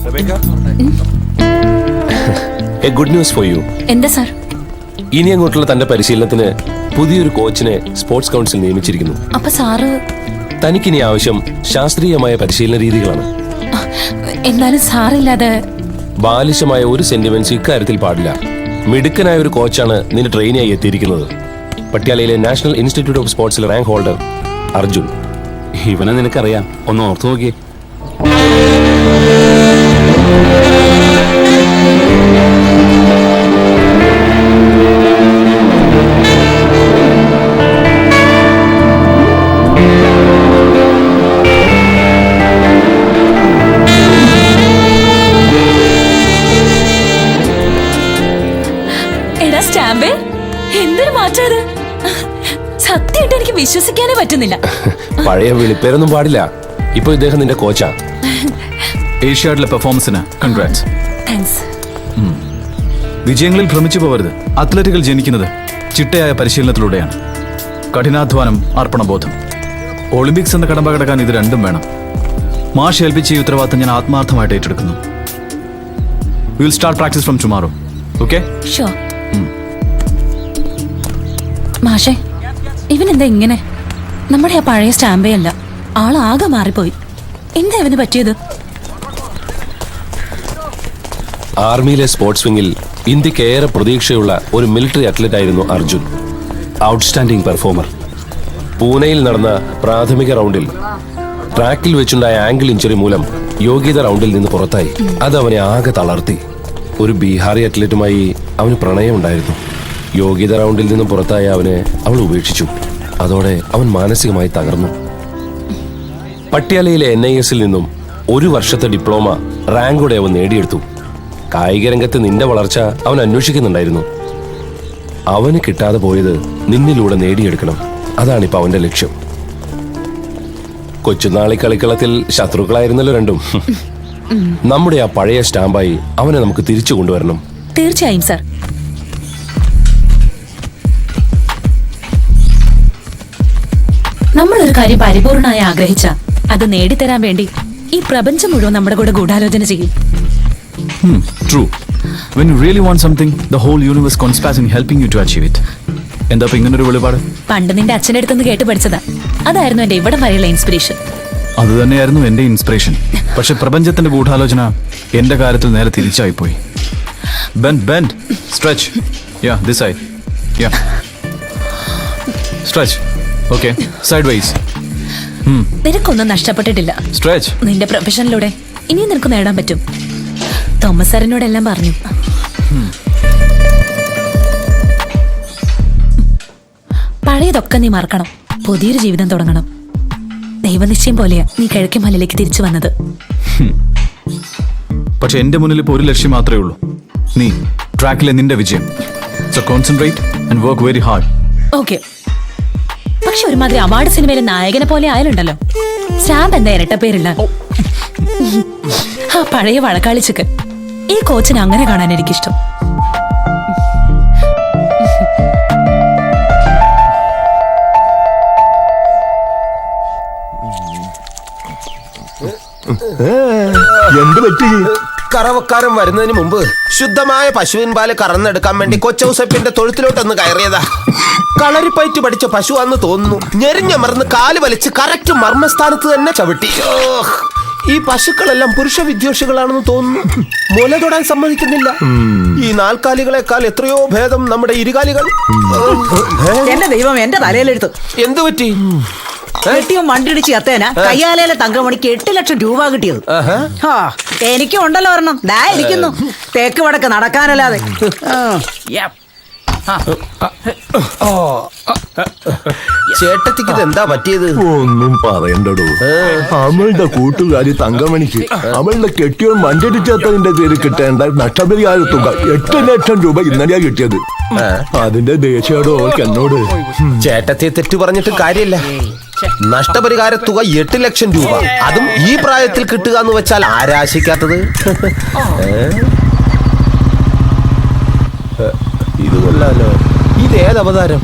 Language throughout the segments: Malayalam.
A good news for you. എന്താ സാർ? ഇനി അങ്ങോട്ടുള്ള തന്റെ പരിശീലനത്തിന് പുതിയൊരു കോച്ചിനെ സ്പോർട്സ് കൗൺസിൽ നിയമിച്ചിരിക്കുന്നു. അപ്പൊ സാറ് തനിക്കിനി ആവശ്യം ശാസ്ത്രീയമായ പരിശീലന രീതികളാണ്. എന്നാലും സാറില്ലാതെ ബാലിശമായ ഒരു സെന്റിമെന്റ്സ് ഇക്കാര്യത്തിൽ പാടില്ല. മിടുക്കനായ ഒരു കോച്ചാണ് നിന്റെ ട്രെയിനിയായി എത്തിയിരിക്കുന്നത്. പട്യാലയിലെ നാഷണൽ ഇൻസ്റ്റിറ്റ്യൂട്ട് ഓഫ് സ്പോർട്സിലെ റാങ്ക് ഹോൾഡർ അർജുൻ. ഇവനെ നിനക്കറിയാം, ഒന്ന് ഓർത്തു നോക്കിയേ. എടാ സ്റ്റാമ്പേ, എന്തൊരു മാറ്റാത്! സത്യമായിട്ട് എനിക്ക് വിശ്വസിക്കാനേ പറ്റുന്നില്ല. പഴയ വിളിപ്പേരൊന്നും പാടില്ല. ഇപ്പൊ ഇദ്ദേഹം നിന്റെ കോച്ചാ. ഏഷ്യാഡിലെ പെർഫോമൻസിന് കൺഗ്രാറ്റ്സ്. താങ്ക്സ്. വിജയങ്ങളിൽ ഭ്രമിച്ചു പോകരുത്. അത്ലറ്റുകൾ ജനിക്കുന്നത് ചിട്ടയായ പരിശീലനത്തിലൂടെയാണ്. കഠിനാധ്വാനം, അർപ്പണബോധം. ഒളിമ്പിക്സ് എന്ന കടമ്പ കടക്കാൻ ഇത് രണ്ടും വേണം. മാഷ് ഏൽപ്പിച്ച ഈ ഉത്തരവാദിത്തം ഞാൻ ആത്മാർത്ഥമായിട്ട് ഏറ്റെടുക്കുന്നു. Will start practice from tomorrow. Okay? Sure. മാഷേ, ഇവനെന്താ ഇങ്ങനെ? നമ്മുടെ ആ പഴയ സ്റ്റാമ്പേ അല്ല, ആളാകെ മാറിപ്പോയി. എന്താ ഇവന് പറ്റിയത്? ആർമിയിലെ സ്പോർട്സ് വിങ്ങിൽ ഇന്ത്യക്ക് ഏറെ പ്രതീക്ഷയുള്ള ഒരു മിലിറ്ററി അത്ലറ്റ് ആയിരുന്നു അർജുൻ. Outstanding performer. പൂനെയിൽ നടന്ന പ്രാഥമിക റൗണ്ടിൽ ട്രാക്കിൽ വെച്ചുണ്ടായ ആംഗിൾ ഇഞ്ചുറി മൂലം യോഗ്യത റൗണ്ടിൽ നിന്ന് പുറത്തായി. അത് അവനെ ആകെ തളർത്തി. ഒരു ബീഹാറി അത്ലറ്റുമായി അവന് പ്രണയമുണ്ടായിരുന്നു. യോഗ്യത റൗണ്ടിൽ നിന്നും പുറത്തായ അവനെ അവൾ ഉപേക്ഷിച്ചു. അതോടെ അവൻ മാനസികമായി തകർന്നു. പട്യാലയിലെ NIS നിന്നും ഒരു വർഷത്തെ ഡിപ്ലോമ റാങ്കോടെ അവൻ നേടിയെടുത്തു. കായിക രംഗത്ത് നിന്റെ വളർച്ച അവൻ അന്വേഷിക്കുന്നുണ്ടായിരുന്നു. അവന് കിട്ടാതെ പോയത് നിന്നിലൂടെ നേടിയെടുക്കണം. അതാണിപ്പോ അവന്റെ ലക്ഷ്യം. കൊച്ചുനാളി കളിക്കളത്തിൽ ശത്രുക്കളായിരുന്നല്ലോ രണ്ടും. നമ്മുടെ ആ പഴയ സ്റ്റാമ്പായി അവനെ നമുക്ക് തിരിച്ചു കൊണ്ടുവരണം. തീർച്ചയായും സാർ. നമ്മളൊരു കാര്യം പരിപൂർണമായി ആഗ്രഹിച്ച അത് നേടിത്തരാൻ വേണ്ടി ഈ പ്രപഞ്ചം മുഴുവൻ നമ്മുടെ കൂടെ ഗൂഢാലോചന ചെയ്യും. True. When you really want something, the whole universe conspires in helping you to achieve it. എന്താ ഇങ്ങനൊരു വെളിപാട്? പണ്ട് നിന്റെ അച്ഛൻ്റെ അടുത്തുനിന്ന് കേട്ട് പഠിച്ചതാ. അതായിരുന്നു എന്റെ ഇവിടം വരെയുള്ള ഇൻസ്പിറേഷൻ. അത് തന്നെയായിരുന്നു എന്റെ ഇൻസ്പിറേഷൻ. പക്ഷെ പ്രപഞ്ചത്തിന്റെ ഗൂഢാലോചന എന്റെ കാര്യത്തിൽ നേരെ തിരിച്ചായിപ്പോയി. Bend, stretch. Yeah, this side. Yeah. Stretch. Okay, sideways. നിനക്കൊന്നും നഷ്ടപ്പെട്ടിട്ടില്ല. Stretch. നിന്റെ പ്രൊഫഷനിലൂടെ ഇനിയും നിനക്ക് നേടാൻ പറ്റും. തോമസ് സാറിനോടെല്ലാം പറഞ്ഞു. പഴയതൊക്കെ നീ മറക്കണം. പുതിയൊരു ജീവിതം തുടങ്ങണം. ദൈവനിശ്ചയം പോലെയാ നീ കിഴക്കേ മലയിലേക്ക് തിരിച്ചു വന്നത്. പക്ഷെ എന്റെ മുന്നിൽ ഇപ്പോൾ ഒരു ലക്ഷ്യം മാത്രമേ ഉള്ളൂ. നീ ട്രാക്കിലെ നിന്റെ വിജയം. So concentrate and work very hard. Okay. പക്ഷെ ഒരുമാതിരി അവാർഡ് സിനിമയിലെ നായകനെ പോലെ ആയാലുണ്ടല്ലോ. സ്റ്റാമ്പ് എന്താ ഇരട്ട പേരില്ല. ആ പഴയ വഴക്കാളി ചിക്കൻ. ഈ കോച്ചിനെ അങ്ങനെ കാണാൻ എനിക്കിഷ്ടം. എന്ത് പറ്റി? കറവക്കാരൻ വരുന്നതിന് മുമ്പ് ശുദ്ധമായ പശുവിൻ പാല് കറന്നെടുക്കാൻ വേണ്ടി കൊച്ചൗസപ്പിന്റെ തൊഴുത്തിലോട്ടൊന്ന് കയറിയതാ. കളരിപ്പയറ്റ് പഠിച്ച പശുവാന്ന് തോന്നുന്നു. ഞെരിഞ്ഞമർന്ന് കാല് വലിച്ച് കറക്റ്റ് മർമ്മസ്ഥാനത്ത് തന്നെ ചവിട്ടി. ഈ പശുക്കളെല്ലാം പുരുഷ വിദ്വേഷികളാണെന്ന് തോന്നുന്നു. മുല തൊടാൻ സമ്മതിക്കുന്നില്ല. ഈ നാൽക്കാലികളെക്കാൾ എത്രയോ ഭേദം നമ്മുടെ ഇരുകാലികൾ. എന്റെ ദൈവം, എന്റെ തലയിലെടുത്തു. എന്തു പറ്റി? കെട്ടിയും വണ്ടിടിച്ച് എത്തേന കയ്യാലയിലെ തങ്കമണിക്ക് 8 ലക്ഷം രൂപ കിട്ടിയത്. എനിക്കും ഉണ്ടല്ലോ ഒരെണ്ണം. ദാ ഇരിക്കുന്നു. തേക്ക് വടക്ക് നടക്കാനല്ലാതെ. ചേട്ടത്തിക്ക് എന്താ പറ്റിയത്? ഒന്നും പറയണ്ടോ. അവളുടെ കൂട്ടുകാരി തങ്കമണിക്ക് അവളുടെ കെട്ടിയോൻ മഞ്ചടിച്ചതിന്റെ പേര് കിട്ടേണ്ട നഷ്ടപരിഹാര തുക 8 ലക്ഷം രൂപ ഇന്നലെയാ കിട്ടിയത്. അതിന്റെ ദേഷ്യോടോ എന്നോട്. ചേട്ടത്തെ തെറ്റു പറഞ്ഞിട്ട് കാര്യമില്ല. നഷ്ടപരിഹാര തുക 8 ലക്ഷം രൂപ, അതും ഈ പ്രായത്തിൽ കിട്ടുക എന്ന് വെച്ചാൽ ആരാശിക്കാത്തത്. ഇത് കൊള്ളാലോ. ഇതേതവതാരം?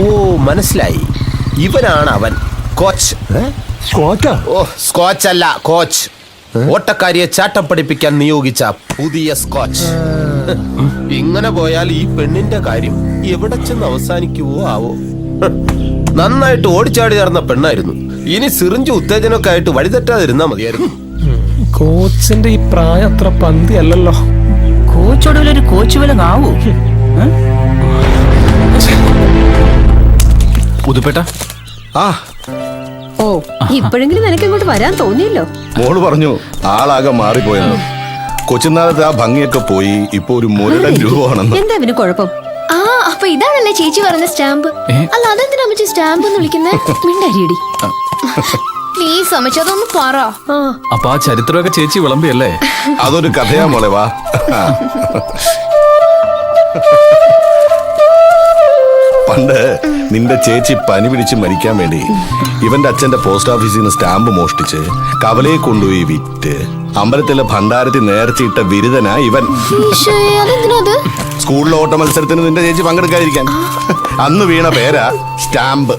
ഓ, മനസ്സിലായി. ഇവനാണ് അവൻ, കോച്ച്. സ്കോച്ചാ? ഓ, സ്കോച്ച് അല്ല, കോച്ച്. ഓട്ടക്കാരിയെ ചാട്ടം പഠിപ്പിക്കാൻ നിയോഗിച്ച പുതിയ സ്കോച്ച്. ഇങ്ങനെ പോയാൽ ഈ പെണ്ണിന്റെ കാര്യം എവിടെ ചെന്ന് അവസാനിക്കുവോ ആവോ. നന്നായിട്ട് ഓടിച്ചാടി നടന്ന പെണ്ണായിരുന്നു. ഇനി സിറിഞ്ച് ഉത്തേജനമൊക്കെ ആയിട്ട് വഴിതെറ്റാതിരുന്നാ മതിയായിരുന്നു. കോച്ചിന്റെ ഈ പ്രായം അത്ര പന്തി അല്ലല്ലോ. കോച്ചൊടുവിലൊരു കോച്ച് വല്ലതും ആവൂ. ഉതുപ്പേട്ട ഓ ഇപ്പോഴെങ്കിലും നിനക്ക് ഇങ്ങോട്ട് വരാൻ തോന്നിയല്ലോ. മോള് പറഞ്ഞു ആളാകെ മാറിപ്പോയെന്ന്. കൊച്ചുനാളത്ത് ആ ഭംഗിയൊക്കെ പോയി ഇപ്പൊ ഒരു മുരടൻ രൂപമാണെന്ന്. എന്താ ഇവന് കുഴപ്പം? ആ അപ്പൊ ഇതാണല്ലേ ചേച്ചി പറഞ്ഞ സ്റ്റാമ്പ്? അല്ല അതെന്തിനാ അമ്മച്ചി സ്റ്റാമ്പ് എന്ന് വിളിക്കുന്നേ? മിണ്ടാരിയടി. പ്ലീസ് അമ്മച്ചി അതൊന്ന് പറ. അപ്പൊ ആ ചരിത്രമൊക്കെ ചേച്ചി വിളമ്പിയല്ലേ? അതൊരു കഥയാ മോളെ, വാ. പണ്ട് നിന്റെ ചേച്ചി പനി പിടിച്ച് മരിക്കാൻ വേണ്ടി ഇവന്റെ അച്ഛന്റെ പോസ്റ്റ് ഓഫീസിൽ നിന്ന് സ്റ്റാമ്പ് മോഷ്ടിച്ച് കവലയെ കൊണ്ടുപോയി വിറ്റ് അമ്പലത്തിലെ ഭണ്ഡാരത്തിൽ നേർച്ചയിട്ട ബിരുദനാ ഇവൻ. സ്കൂളിലെ ഓട്ട മത്സരത്തിന് നിന്റെ ചേച്ചി പങ്കെടുക്കാതിരിക്കാൻ അന്ന് വീണ പേരാ സ്റ്റാമ്പ്.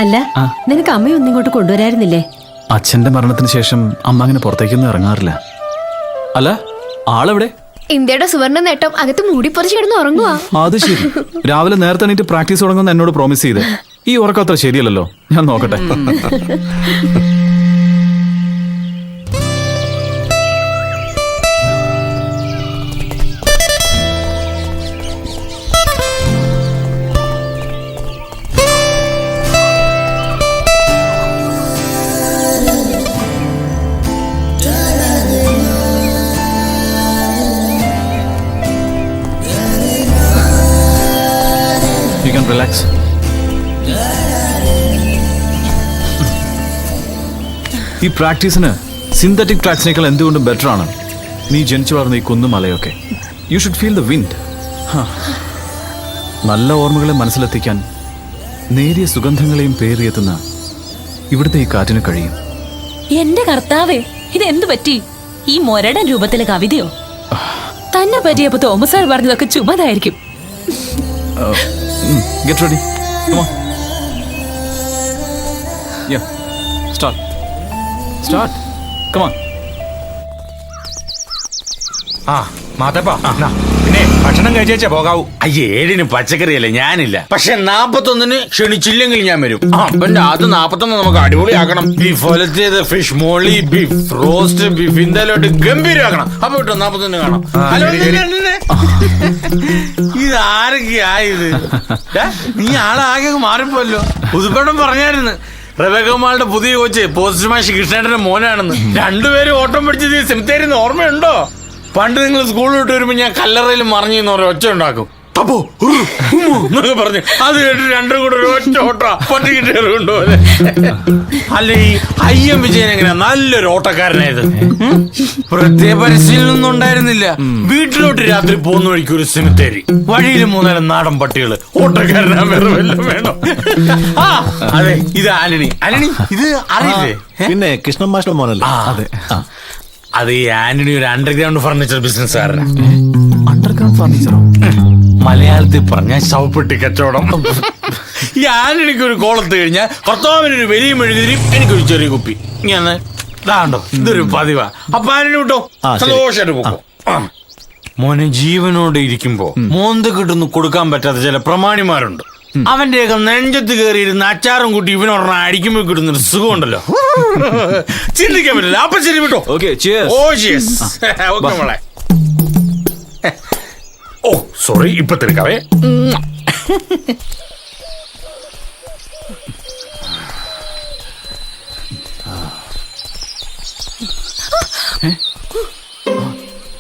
അല്ല നിനക്ക് അമ്മയൊന്നും ഇങ്ങോട്ട് കൊണ്ടുവരായിരുന്നില്ലേ? അച്ഛന്റെ മരണത്തിന് ശേഷം അമ്മ അങ്ങനെ പുറത്തേക്കൊന്നും ഇറങ്ങാറില്ല. അല്ല ആളെവിടെ? ഇന്ത്യയുടെ സുവർണ്ണ നേട്ടം അകത്ത് മൂടിപ്പൊറിച്ച് കിടന്ന് ഉറങ്ങുവാ. അത് ശരി. രാവിലെ നേരത്തെ എണീറ്റ് പ്രാക്ടീസ് തുടങ്ങുമെന്ന് എന്നോട് പ്രോമിസ് ചെയ്ത്. ഈ ഉറക്കം അത്ര ശരിയല്ലല്ലോ. ഞാൻ നോക്കട്ടെ. You can relax. ഈ പ്രാക്ടീസിന് സിന്തറ്റിക് ട്രാക്സിനേക്കാൾ എന്തുകൊണ്ടും ബെറ്റർ ആണ്. നീ ജനിച്ചു വളർന്ന ഈ കുന്നും മലയൊക്കെ. You should feel the wind. നല്ല ഓർമ്മകളെ മനസ്സിലെത്തിക്കാൻ നേരിയ സുഗന്ധങ്ങളെയും പേറിയെത്തുന്ന ഇവിടുത്തെ ഈ കാറ്റിന് കഴിയും. എന്റെ കർത്താവേ, ഇത് എന്തു പറ്റി? ഈ മൊരടൻ രൂപത്തിലെ കവിതയോ? തന്നെ പറ്റിയപ്പോ തോമസ് സാർ പറഞ്ഞതൊക്കെ ചുമതായിരിക്കും. Get ready. Come on. Yeah. Start. Come on. പിന്നെ ഭക്ഷണം കഴിച്ചേ പോകാവൂ. 7-ന് പച്ചക്കറിയല്ലേ, ഞാനില്ല. പക്ഷെ 41-ന് ക്ഷണിച്ചില്ലെങ്കിൽ ഞാൻ വരും. പിന്നെ അത് 41 നമുക്ക് അടിപൊളിയാക്കണം. ബീഫ് ഒലത്തിയത്, ഫിഷ് മോളി, ബീഫ് റോസ്റ്റ്, ബീഫ് ഇന്ത്യയിലോട്ട് ഗംഭീരമാക്കണം. അപ്പൊ കേട്ടോ 41 കാണാം. ഹലോ, ഇത് ആരൊക്കെയായത്? നീ ആളാകെ മാറിപ്പോല്ലോ. പുതുപ്പേട്ടൻ പറഞ്ഞായിരുന്നു റബേക്കമ്മാളുടെ പുതിയ കോച്ച് പോസ്റ്റ് മാഷ് കൃഷ്ണേട്ടന്റെ മോനാണെന്ന്. രണ്ടുപേരും ഓട്ടം പിടിച്ചത് സെമിത്തേരിന്ന് ഓർമ്മയുണ്ടോ? പണ്ട് നിങ്ങൾ സ്കൂളിൽ വിട്ട് വരുമ്പോ ഞാൻ കല്ലറയിൽ മറിഞ്ഞെന്ന് പറഞ്ഞ ഒച്ച ഉണ്ടാക്കും. അപ്പോ എന്നൊക്കെ പറഞ്ഞു. അത് കേട്ട് രണ്ടും കൂടെ ഒരു ഒറ്റ ഓട്ട പട്ടിക്കിട്ടുകൊണ്ടുപോലെ. അല്ല ഈ അയ്യം വിജയൻ എങ്ങനെയാ നല്ലൊരു ഓട്ടക്കാരനായത്? പ്രത്യേക പരിശീലനം ഉണ്ടായിരുന്നില്ല. വീട്ടിലോട്ട് രാത്രി പോകുന്ന വഴിക്ക് ഒരു സെമിത്തേരി, വഴിയിൽ 3 നാടൻ പട്ടികള്. ഓട്ടക്കാരനാ വേറെ വല്ലതും വേണം. ആ അതെ, ഇത് ആന്റണി. ഇത് അറിയില്ലേ? പിന്നെ കൃഷ്ണൻ മാഷ്ടർ മോനല്ലേ? അതെ. അത് ഈ ആന്റണി ഒരു അണ്ടർഗ്രൗണ്ട് ഫർണിച്ചർ ബിസിനസ്സുകാരനാ. അണ്ടർഗ്രൗണ്ട് ഫർണിച്ചറോ? മലയാളത്തിൽ പറഞ്ഞ ശവപ്പെട്ടി കച്ചവടം. ഈ ആന്റണിക്ക് ഒരു കോളത്ത് കഴിഞ്ഞാൽ ഭർത്താവിനൊരു വലിയ മെഴുകുതിരി, എനിക്കൊരു ചെറിയ കുപ്പി. ഞാൻ ഇതാണ്ടോ, ഇതൊരു പതിവാ. അപ്പൊ ആന്റണി വിട്ടോ, സന്തോഷമായിട്ട് പോക്കോ. മോനെ ജീവനോടെ ഇരിക്കുമ്പോ മോന്ത് കിട്ടുന്നു കൊടുക്കാൻ പറ്റാത്ത ചില പ്രമാണിമാരുണ്ട്. അവന്റെയൊക്കെ നെഞ്ചത്ത് കയറിയിരുന്ന് അച്ചാറും കൂട്ടി ഇവനൊരെണ്ണം അടിക്കുമ്പോ കിട്ടുന്നൊരു സുഖമുണ്ടല്ലോ, ചിന്തിക്കാൻ പറ്റില്ല. അപ്പൊ ശരി വിട്ടോ. ഓക്കെ മോളെ. ഓ സോറി, ഇപ്പൊ തിരക്കാവേ.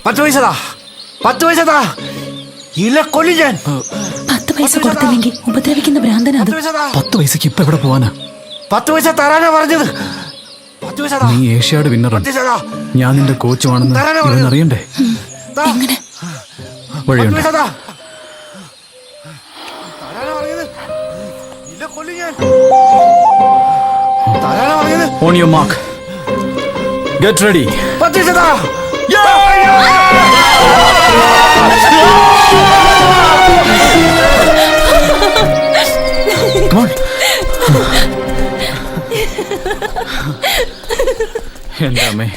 പത്ത് പൈസതാ ഇല്ല കൊല്ലി ഞാൻ. 10 പൈസ കൊടുത്തില്ലെങ്കിൽ ഉപദ്രവിക്കുന്ന ഭ്രാന്തനത്. 10 പൈസക്ക് ഇപ്പൊ എവിടെ പോവാനാ? 10 പൈസ തരാനാ പറഞ്ഞത്. നീ ഏഷ്യാഡ് വിന്നറാണ്. ഞാൻ നിന്റെ കോച്ചുമാണെന്ന് ഇവനറിയണ്ടേ? എങ്ങനെ? വഴിയുണ്ട്. On your mark. Get ready. Come on. എന്റെ അമ്മേ,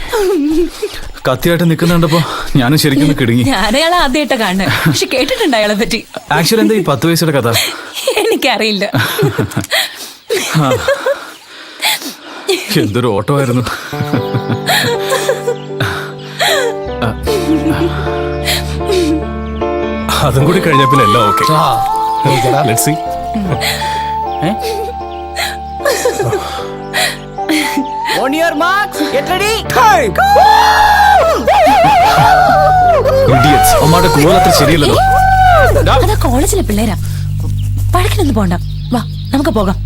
കത്തിയായിട്ട് നിൽക്കുന്ന കണ്ടപ്പോ ഞാനും ശരിക്കും കിടുങ്ങി. ഞാനയാളെ ആദ്യമായിട്ടാ കാണുന്നത്, പക്ഷെ കേട്ടിട്ടുണ്ട് അയാളെ പറ്റി. ആക്ച്വലി എന്താ ഈ 10 വയസ്സുടെ കഥ? എനിക്കറിയില്ല. എന്തൊരു ഓട്ടോ ആയിരുന്നു. അതും കൂടി കഴിഞ്ഞ പിന്നെ എല്ലാം okay. Let's see. On your marks, get ready. Idiots. അമ്മയുടെ കൂടത്ര ശരിയല്ലല്ലോ. അതാ കോളേജിലെ പിള്ളേരാ. പഴക്കിനൊന്നും പോണ്ട, വാ നമുക്ക് പോകാം.